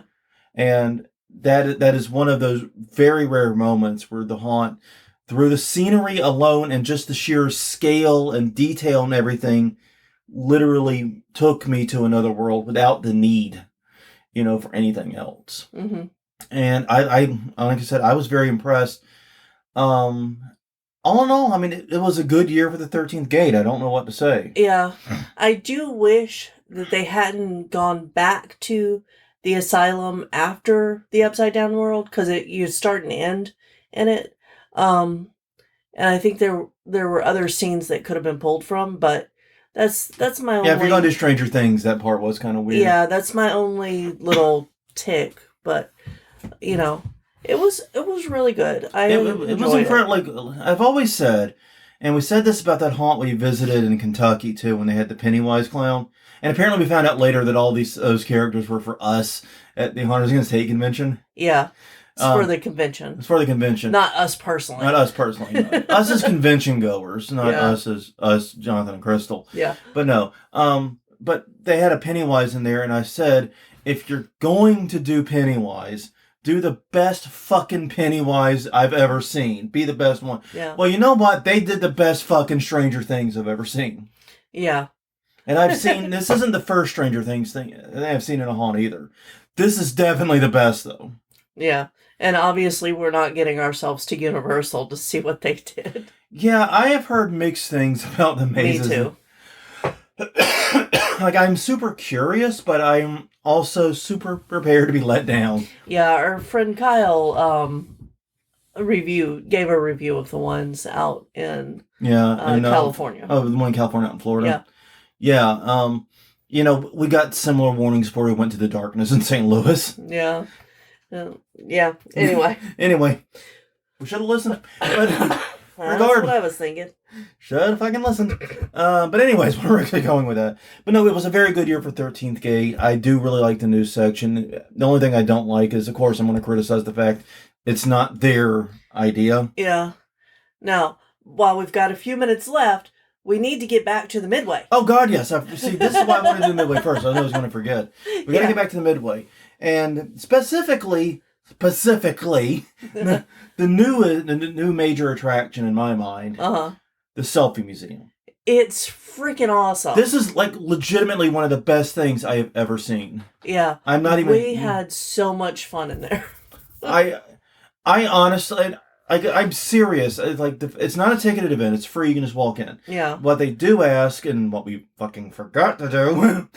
And that is one of those very rare moments where the haunt, through the scenery alone and just the sheer scale and detail and everything, literally took me to another world without the need, for anything else. Hmm. And I like I said, I was very impressed. Um, all in all, I mean, it was a good year for the 13th Gate. I don't know what to say. Yeah. I do wish that they hadn't gone back to the asylum after the Upside Down World, because you start and end in it. Um, and I think there were other scenes that could have been pulled from, but that's my Yeah, if you're going to do only Stranger Things, that part was kind of weird. yeah, that's my only little tick. But it was really good. I It was enjoyed incredible. it. Like I've always said, and we said this about that haunt we visited in Kentucky too, when they had the Pennywise clown. And apparently, we found out later that all those characters were for us at the Hunters Against Hate convention. Yeah, it's for Um, the convention, It's for the convention, not us personally. not us personally. No. Us as convention goers, not Yeah. us as us, Jonathan and Crystal. Yeah, But no, but they had a Pennywise in there, and I said, if you're going to do Pennywise, do the best fucking Pennywise I've ever seen. Be the best one. yeah, Well, you know what? They did the best fucking Stranger Things I've ever seen. yeah, And I've seen, this isn't the first Stranger Things thing I've seen in a haunt either. This is definitely the best, though. yeah. And obviously, we're not getting ourselves to Universal to see what they did. Yeah, I have heard mixed things about the Me mazes. too. Like, I'm super curious, but I'm also super prepared to be let down. Yeah, our friend Kyle gave a review of the ones out in Yeah, and California. oh, the one in California, out in Florida. Yeah. We got similar warnings before we went to the darkness in St. Louis. Yeah. Yeah. Anyway. Anyway, we should have listened. But That's what I was thinking. should have fucking listened. But anyways, where we're actually going with that. But no, it was a very good year for 13th Gate. I do really like the news section. The only thing I don't like is, of course, I'm going to criticize the fact it's not their idea. Yeah. Now, while we've got a few minutes left, we need to get back to the Midway. Oh, God, yes. See, this is why I wanted to do the Midway first. I knew I was going to forget. We got to get back to the Midway. And specifically, the new major attraction in my mind, Uh-huh. the Selfie Museum. It's freaking awesome. This is like legitimately one of the best things I have ever seen. Yeah. I'm not even. We had so much fun in there. I honestly, I'm serious. It's not a ticketed event. It's free. You can just walk in. Yeah. What they do ask, and what we fucking forgot to do,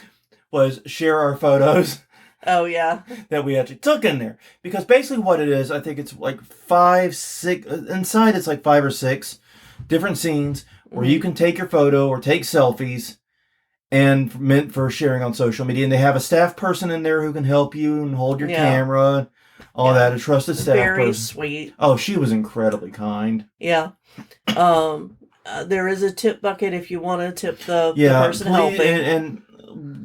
was share our photos Oh, yeah. that we actually took in there. Because basically what it is, I think it's like 5, 6, inside it's like 5 or 6 different scenes where you can take your photo or take selfies and meant for sharing on social media. And they have a staff person in there who can help you and hold your camera, all that, a trusted staff Very person. sweet. Oh, she was incredibly kind. Yeah. There is a tip bucket if you want to tip the person helping. And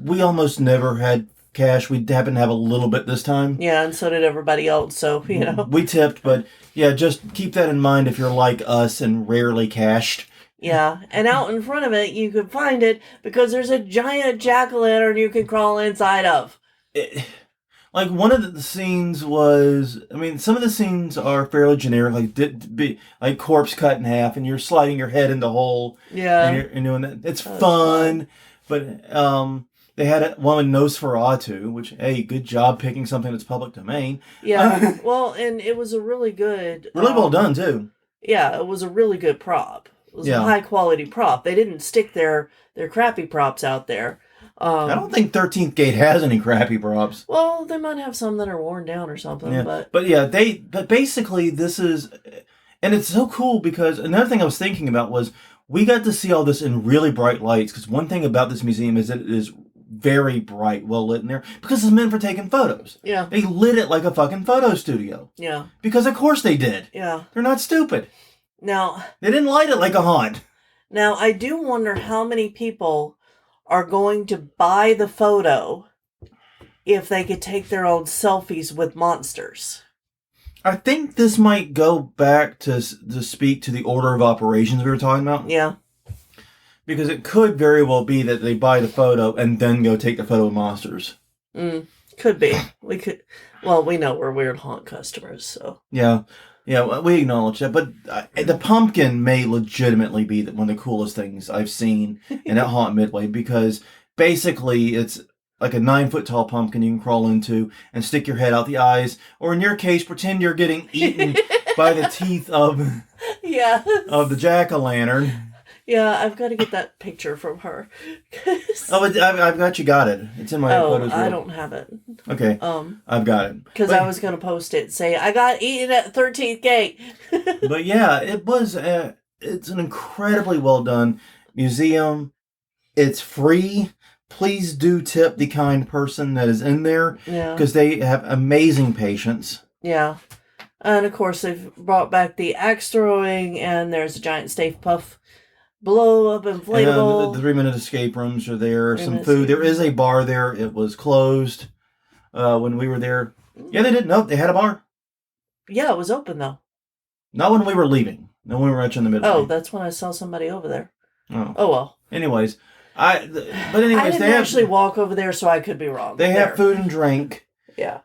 we almost never had cash. We happened to have a little bit this time. Yeah, and so did everybody else. So, We tipped, but yeah, just keep that in mind if you're like us and rarely cashed. Yeah, and out in front of it, you could find it because there's a giant jack-o'-lantern you can crawl inside of. Like, one of the scenes was, I mean, some of the scenes are fairly generic, like corpse cut in half, and you're sliding your head in the hole. Yeah. And you're doing that. It's fun, but they had one with Nosferatu, which, hey, good job picking something that's public domain. Yeah, well, and it was a really good... Really well done, too. Yeah, it was a really good prop. It was Yeah. a high-quality prop. They didn't stick their crappy props out there. I don't think 13th Gate has any crappy props. Well, they might have some that are worn down or something, Yeah. but But basically this is, and it's so cool because another thing I was thinking about was we got to see all this in really bright lights, because one thing about this museum is that it is very bright, well lit in there, because it's meant for taking photos. Yeah. They lit it like a fucking photo studio. Yeah. Because of course they did. Yeah. They're not stupid. Now, They didn't light it like a haunt. Now, I do wonder how many people are going to buy the photo if they could take their own selfies with monsters. I think this might go back to speak to the order of operations we were talking about. Yeah. Because it could very well be that they buy the photo and then go take the photo with monsters. Could be. We could. Well, we know we're weird haunt customers, so. Yeah. Yeah, we acknowledge that. But the pumpkin may legitimately be one of the coolest things I've seen in at Haunt Midway, because basically it's like a 9-foot tall pumpkin you can crawl into and stick your head out the eyes, or in your case, pretend you're getting eaten by the teeth of the jack-o'-lantern. Yeah, I've got to get that picture from her. Oh, I've got it. It's in my photos. I don't have it. Okay. I've got it. Because I was going to post it and say, I got eaten at 13th Gate. But yeah, it was. It's an incredibly well done museum. It's free. Please do tip the kind person that is in there. Yeah. Because they have amazing patience. Yeah. And of course, they've brought back the axe throwing, and there's a giant Stay Puft blow up inflatable. The 3-minute escape rooms are there. Some food. There is a bar there. It was closed when we were there. Yeah, they did. Nope, they had a bar. Yeah, it was open though. Not when we were leaving. No, when we were actually in the middle. Oh, that's when I saw somebody over there. Oh well. Anyways, I didn't actually walk over there, so I could be wrong. They have food and drink. Yeah.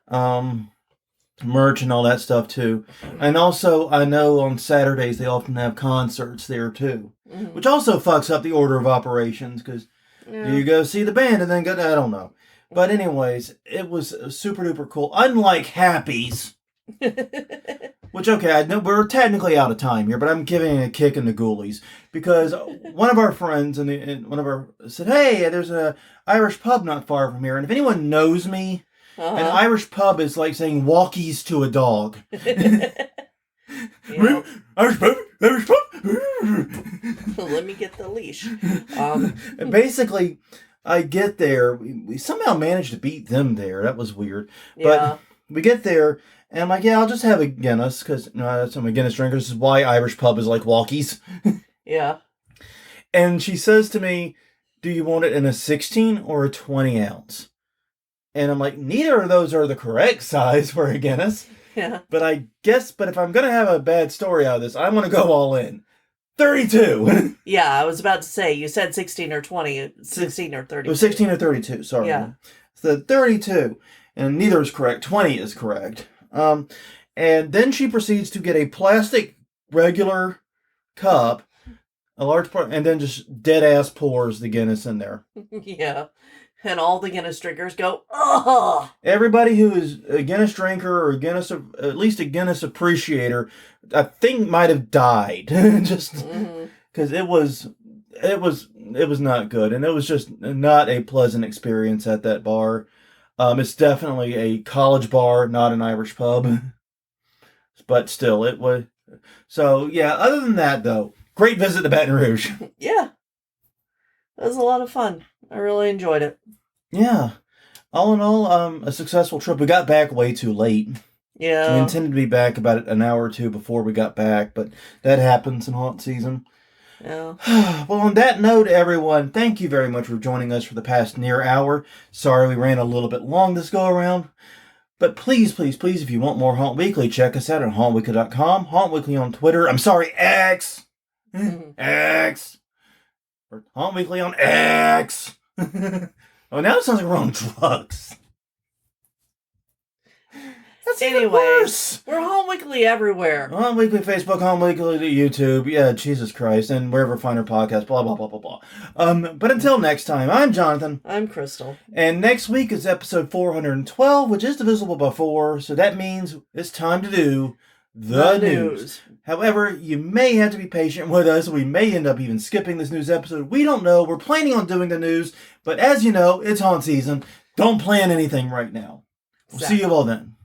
Merch and all that stuff too. And also, I know on Saturdays they often have concerts there too, which also fucks up the order of operations, because you go see the band and then go, I don't know. But anyways, it was super duper cool. Unlike Happy's, which, okay, I know we're technically out of time here, but I'm giving a kick in the ghoulies, because one of our friends said, hey, there's a Irish pub not far from here, and if anyone knows me, an Irish pub is like saying walkies to a dog. Irish pub. Let me get the leash. And basically, I get there. We somehow managed to beat them there. That was weird. But we get there, and I'm like, yeah, I'll just have a Guinness, because I'm a Guinness drinker. This is why Irish pub is like walkies. Yeah. And she says to me, do you want it in a 16 or a 20 ounce? And I'm like, neither of those are the correct size for a Guinness. Yeah. But if I'm going to have a bad story out of this, I want to go all in. 32. Yeah, I was about to say, you said 16 or 20, 16 or 32. It was 16 or 32, sorry. Yeah. So 32, and neither is correct. 20 is correct. And then she proceeds to get a plastic regular cup, a large part, and then just dead ass pours the Guinness in there. Yeah. And all the Guinness drinkers go, oh! Everybody who is a Guinness drinker or at least a Guinness appreciator, I think might have died. Just because it was not good. And it was just not a pleasant experience at that bar. It's definitely a college bar, not an Irish pub. But still, it was. So, yeah, other than that, though, great visit to Baton Rouge. Yeah. It was a lot of fun. I really enjoyed it. Yeah. All in all, a successful trip. We got back way too late. Yeah. We intended to be back about an hour or two before we got back, but that happens in haunt season. Yeah. Well, on that note, everyone, thank you very much for joining us for the past near hour. Sorry we ran a little bit long this go around. But please, please, please, if you want more Haunt Weekly, check us out at hauntweekly.com. Haunt Weekly on Twitter. I'm sorry, X. X. Or Haunt Weekly on X. Oh, now it sounds like we're on drugs. That's even worse. We're Haunt Weekly everywhere. Haunt Weekly Facebook, Haunt Weekly YouTube. Yeah, Jesus Christ. And wherever find our podcast, blah, blah, blah, blah, blah. But until next time, I'm Jonathan. I'm Crystal. And next week is episode 412, which is divisible by 4. So that means it's time to do the news. However, you may have to be patient with us. We may end up even skipping this news episode. We don't know. We're planning on doing the news. But as you know, it's haunt season. Don't plan anything right now. We'll see you all then.